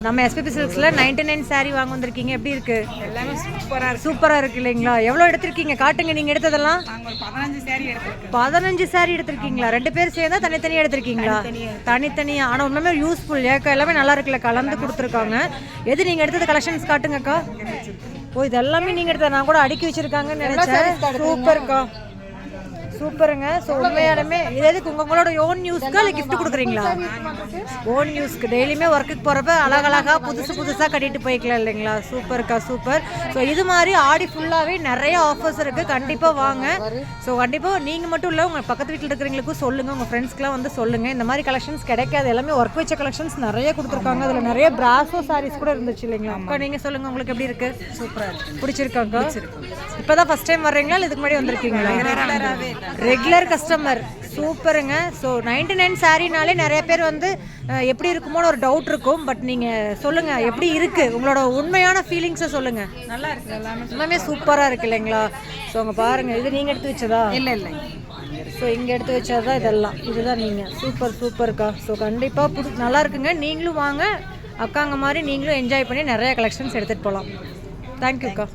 நம்ம SPB சில்க்ஸில் 99 saree வாங்க வந்திருக்கீங்க. எப்படி இருக்கு? எல்லாமே சூப்பராக இருக்கு இல்லைங்களா? எவ்வளோ எடுத்திருக்கீங்க? காட்டுங்க நீங்கள் எடுத்ததெல்லாம். நாங்கள் ஒரு 15 saree எடுத்திருக்கோம். 15 saree எடுத்திருக்கீங்களா? 2 பேர் சேர்ந்தா தனித்தனியாக எடுத்திருக்கீங்களா? தனித்தனியாக. ஆனால் உண்மையுமே யூஸ்ஃபுல் ஏக்கா, எல்லாமே நல்லா இருக்குல்ல, கலந்து கொடுத்துருக்காங்க. எது நீங்கள் எடுத்தது கலெக்ஷன்ஸ் காட்டுங்கக்கா. ஓ, இது எல்லாமே நீங்கள் எடுத்தது. நான் கூட அடுக்கி வச்சிருக்காங்கன்னு நினைச்சேன். சூப்பர்க்கா, சூப்பருங்க. ஸோ உண்மையாலுமே இது எதுக்கு உங்களோட ஓன் யூஸ்க்கு இல்லை கிஃப்ட் கொடுக்குறீங்களா? ஓன் யூஸ்க்கு டெய்லியுமே ஒர்க்குக்கு போகிறப்ப அழகழகாக புதுசாக கட்டிட்டு போய்க்கலாம் இல்லைங்களா? சூப்பர்க்கா, சூப்பர். ஸோ இது மாதிரி ஆடி ஃபுல்லாகவே நிறைய ஆஃபர்ஸ் இருக்குது. கண்டிப்பாக வாங்க. ஸோ கண்டிப்பாக நீங்கள் மட்டும் இல்லை, உங்கள் பக்கத்து வீட்டில் இருக்கிறவங்களுக்கும் சொல்லுங்கள், உங்கள் ஃப்ரெண்ட்ஸ்க்குலாம் வந்து சொல்லுங்கள். இந்த மாதிரி கலெக்ஷன்ஸ் கிடைக்காது. எல்லாமே ஒர்க் வச்ச கலெக்ஷன்ஸ் நிறைய கொடுத்துருக்காங்க. அதில் நிறைய பிராசோ சாரீஸ் கூட இருந்துச்சு இல்லைங்களா? அக்கா நீங்கள் சொல்லுங்கள், உங்களுக்கு எப்படி இருக்குது? சூப்பராக இருக்கு. பிடிச்சிருக்காக்கா? இப்போ தான் ஃபஸ்ட் டைம் வர்றீங்களா இல்லை இதுக்கு முன்னாடி வந்திருக்கீங்களா? Regular customer. சூப்பருங்க. ஸோ 99 சாரீனாலே நிறைய பேர் வந்து எப்படி இருக்குமோன்னு ஒரு டவுட் இருக்கும். பட் நீங்கள் சொல்லுங்கள், எப்படி இருக்குது உங்களோட உண்மையான ஃபீலிங்ஸை சொல்லுங்கள். நல்லா இருக்கு. எல்லாமே சூப்பராக இருக்குது இல்லைங்களா? ஸோ அங்கே பாருங்கள், இது நீங்கள் எடுத்து வச்சதா? இல்லை இல்லை, ஸோ இங்கே எடுத்து வச்சதா இதெல்லாம். இதுதான் நீங்கள். சூப்பர்க்கா. ஸோ கண்டிப்பாக நல்லா இருக்குங்க. நீங்களும் வாங்க, அக்காங்க மாதிரி நீங்களும் என்ஜாய் பண்ணி நிறைய கலெக்ஷன்ஸ் எடுத்துகிட்டு போகலாம். தேங்க்யூக்கா.